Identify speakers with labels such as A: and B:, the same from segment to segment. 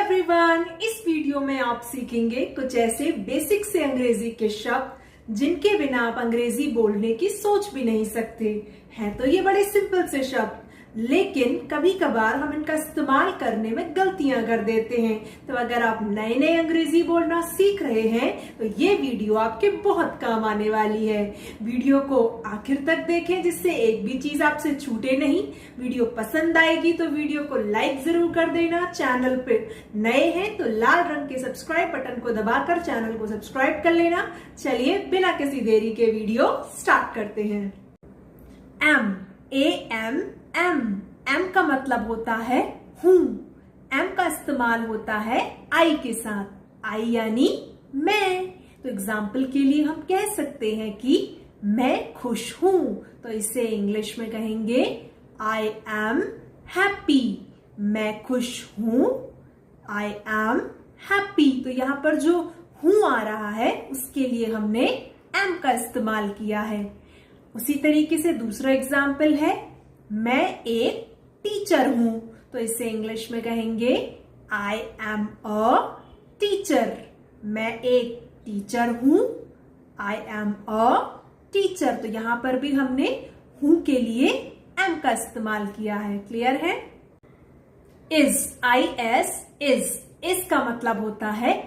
A: Everyone, इस video में आप सीखेंगे कुछ ऐसे बेसिक से अंग्रेजी के शब्द जिनके बिना आप अंग्रेजी बोलने की सोच भी नहीं सकते। हैं तो ये बड़े सिंपल से शब्द, लेकिन कभी कभार हम इनका इस्तेमाल करने में गलतियां कर देते हैं। तो अगर आप नए नए अंग्रेजी बोलना सीख रहे हैं तो ये वीडियो आपके बहुत काम आने वाली है। वीडियो को आखिर तक देखें जिससे एक भी चीज आपसे छूटे नहीं। वीडियो पसंद आएगी तो वीडियो को लाइक जरूर कर देना। चैनल पे नए हैं तो लाल रंग के सब्सक्राइब बटन को दबाकर चैनल को सब्सक्राइब कर लेना। चलिए बिना किसी देरी के वीडियो स्टार्ट करते हैं। एम का मतलब होता है हूं। एम का इस्तेमाल होता है आई के साथ। आई यानी मैं। तो एग्जाम्पल के लिए हम कह सकते हैं कि मैं खुश हूं, तो इसे इंग्लिश में कहेंगे आई एम हैप्पी। मैं खुश हूं, आई एम हैप्पी। तो यहां पर जो हूं आ रहा है उसके लिए हमने एम का इस्तेमाल किया है। उसी तरीके से दूसरा एग्जाम्पल है मैं एक टीचर हूं, तो इसे इंग्लिश में कहेंगे आई एम अ टीचर। मैं एक टीचर हूं, आई एम अ टीचर। तो यहां पर भी हमने हूं के लिए एम का इस्तेमाल किया है। क्लियर है? इज का मतलब होता है।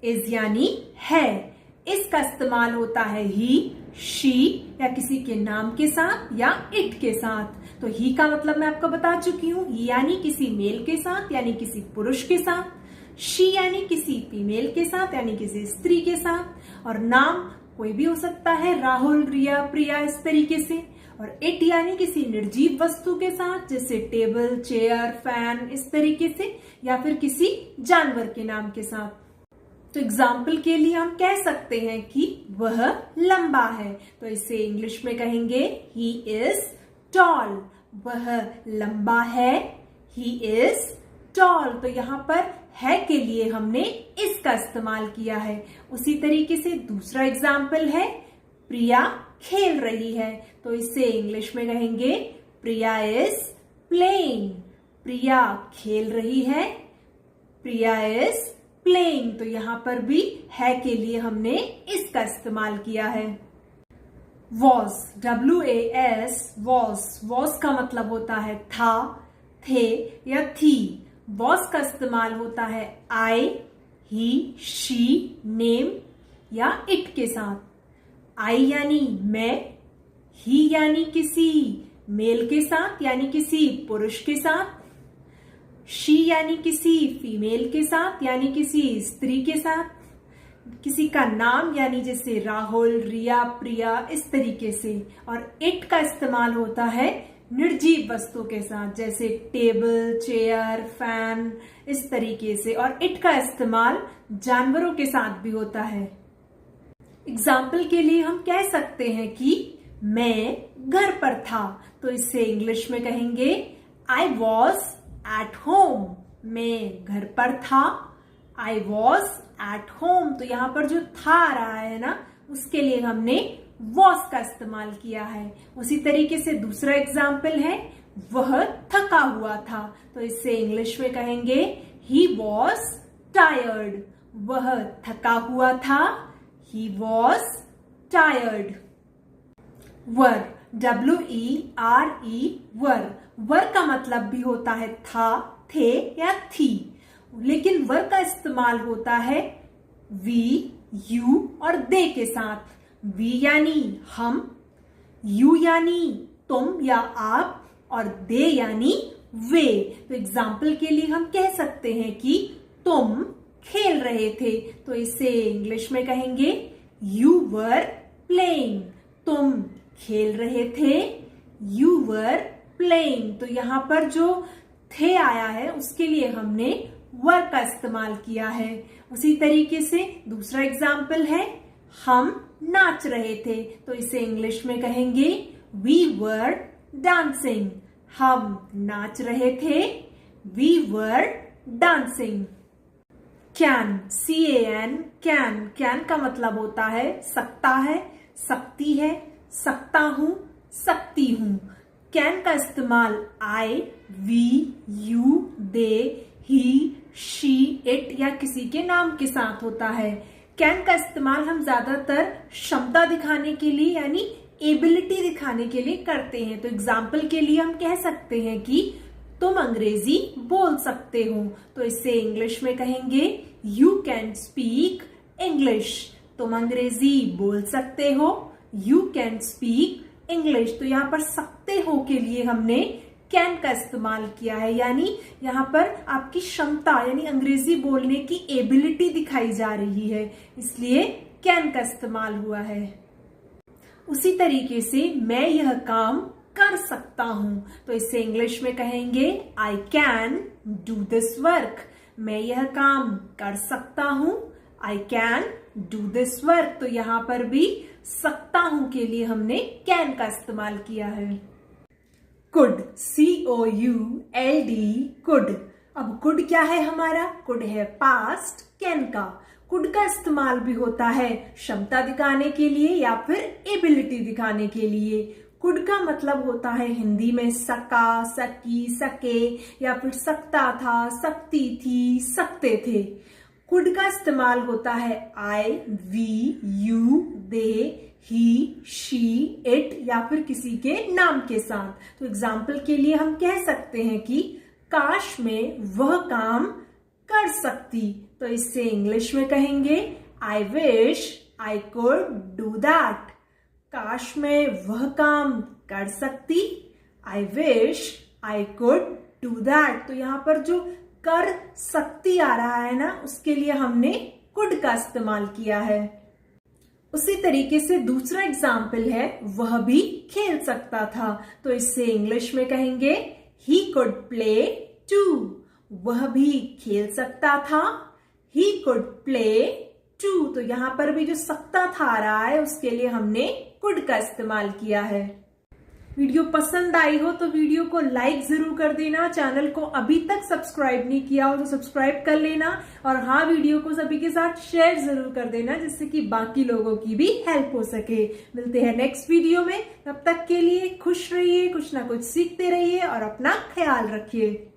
A: इज यानी है। इसका इस्तेमाल होता है ही, शी या किसी के नाम के साथ या इट के साथ। तो ही का मतलब मैं आपको बता चुकी हूं, ही यानी किसी मेल के साथ यानी किसी पुरुष के साथ। शी यानी किसी फीमेल के साथ यानी किसी स्त्री के साथ। और नाम कोई भी हो सकता है, राहुल, रिया, प्रिया, इस तरीके से। और इट यानी किसी निर्जीव वस्तु के साथ जैसे टेबल, चेयर, फैन, इस तरीके से। या फिर किसी जानवर के नाम के साथ। तो एग्जाम्पल के लिए हम कह सकते हैं कि वह लंबा है, तो इसे इंग्लिश में कहेंगे ही इज टॉल। वह लंबा है, ही इज टॉल। तो यहां पर है के लिए हमने इसका इस्तेमाल किया है। उसी तरीके से दूसरा एग्जाम्पल है प्रिया खेल रही है, तो इसे इंग्लिश में कहेंगे प्रिया इज प्लेइंग। प्रिया खेल रही है, प्रिया इज प्लेइंग। तो यहां पर भी है के लिए हमने इसका इस्तेमाल किया है। वॉज, वॉज का मतलब होता है था, थे या थी। वॉज का इस्तेमाल होता है आई, ही, शी, नेम या इट के साथ। आई यानी मैं, ही यानी किसी मेल के साथ यानी किसी पुरुष के साथ। शी यानी किसी फीमेल के साथ यानी किसी स्त्री के साथ। किसी का नाम यानी जैसे राहुल, रिया, प्रिया, इस तरीके से। और इट का इस्तेमाल होता है निर्जीव वस्तु के साथ जैसे टेबल, चेयर, फैन, इस तरीके से। और इट का इस्तेमाल जानवरों के साथ भी होता है। एग्जाम्पल के लिए हम कह सकते हैं कि मैं घर पर था, तो इससे इंग्लिश में कहेंगे आई वॉज एट होम। मैं घर पर था, आई वॉज एट होम। तो यहां पर जो था आ रहा है ना, उसके लिए हमने वॉज का इस्तेमाल किया है। उसी तरीके से दूसरा एग्जाम्पल है वह थका हुआ था, तो इससे इंग्लिश में कहेंगे ही वॉज टायर्ड। वह थका हुआ था, ही वॉज टायर्ड। वर, वर। वर का मतलब भी होता है था, थे या थी, लेकिन वर का इस्तेमाल होता है वी, यू और दे के साथ। वी यानी हम, यू यानी तुम या आप, और दे यानी वे। तो एग्जाम्पल के लिए हम कह सकते हैं कि तुम खेल रहे थे, तो इसे इंग्लिश में कहेंगे यू वर प्लेइंग। तुम खेल रहे थे, यू वर प्लेइंग। तो यहां पर जो थे आया है उसके लिए हमने वर का इस्तेमाल किया है। उसी तरीके से दूसरा एग्जाम्पल है हम नाच रहे थे, तो इसे इंग्लिश में कहेंगे वी वर डांसिंग। हम नाच रहे थे, we were dancing. Can, can का मतलब होता है सकता है, सकती है, सकता हूं, सकती हूं। कैन का इस्तेमाल I, we, you, they, he, it या किसी के नाम के साथ होता है। कैन का इस्तेमाल हम ज्यादातर क्षमता दिखाने के लिए यानी एबिलिटी दिखाने के लिए करते हैं। तो एग्जाम्पल के लिए हम कह सकते हैं कि तुम अंग्रेजी बोल सकते हो, तो इसे इंग्लिश में कहेंगे यू कैन स्पीक इंग्लिश। तुम अंग्रेजी बोल सकते हो, यू कैन स्पीक इंग्लिश। तो यहाँ पर सकते हो के लिए हमने कैन का इस्तेमाल किया है, यानी यहाँ पर आपकी क्षमता यानी अंग्रेजी बोलने की एबिलिटी दिखाई जा रही है, इसलिए कैन का इस्तेमाल हुआ है। उसी तरीके से मैं यह काम कर सकता हूं, तो इसे इंग्लिश में कहेंगे I can do this work. मैं यह काम कर सकता हूं, I can do this work. तो यहां पर भी सकता हूं के लिए हमने कैन का इस्तेमाल किया है। Could, COULD, could. अब कुड क्या है हमारा? कुड है पास्ट कैन का। कुड का इस्तेमाल भी होता है क्षमता दिखाने के लिए या फिर एबिलिटी दिखाने के लिए। कुड का मतलब होता है हिंदी में सका, सकी, सके या फिर सकता था, सकती थी, सकते थे। कुड का इस्तेमाल होता है I, we, you, they, he, she, it या फिर किसी के नाम के साथ। तो एग्जाम्पल के लिए हम कह सकते हैं कि काश में वह काम कर सकती, तो इससे इंग्लिश में कहेंगे I wish I could do that. काश में वह काम कर सकती, I wish I could do that. तो यहाँ पर जो कर सकती आ रहा है ना, उसके लिए हमने कुड का इस्तेमाल किया है। उसी तरीके से दूसरा एग्जाम्पल है वह भी खेल सकता था, तो इससे इंग्लिश में कहेंगे ही कुड प्ले टू। वह भी खेल सकता था, ही कुड प्ले टू। तो यहां पर भी जो सकता था आ रहा है उसके लिए हमने कुड का इस्तेमाल किया है। वीडियो पसंद आई हो तो वीडियो को लाइक जरूर कर देना। चैनल को अभी तक सब्सक्राइब नहीं किया हो तो सब्सक्राइब कर लेना, और हाँ, वीडियो को सभी के साथ शेयर जरूर कर देना जिससे कि बाकी लोगों की भी हेल्प हो सके। मिलते हैं नेक्स्ट वीडियो में, तब तक के लिए खुश रहिए, कुछ ना कुछ सीखते रहिए और अपना ख्याल रखिए।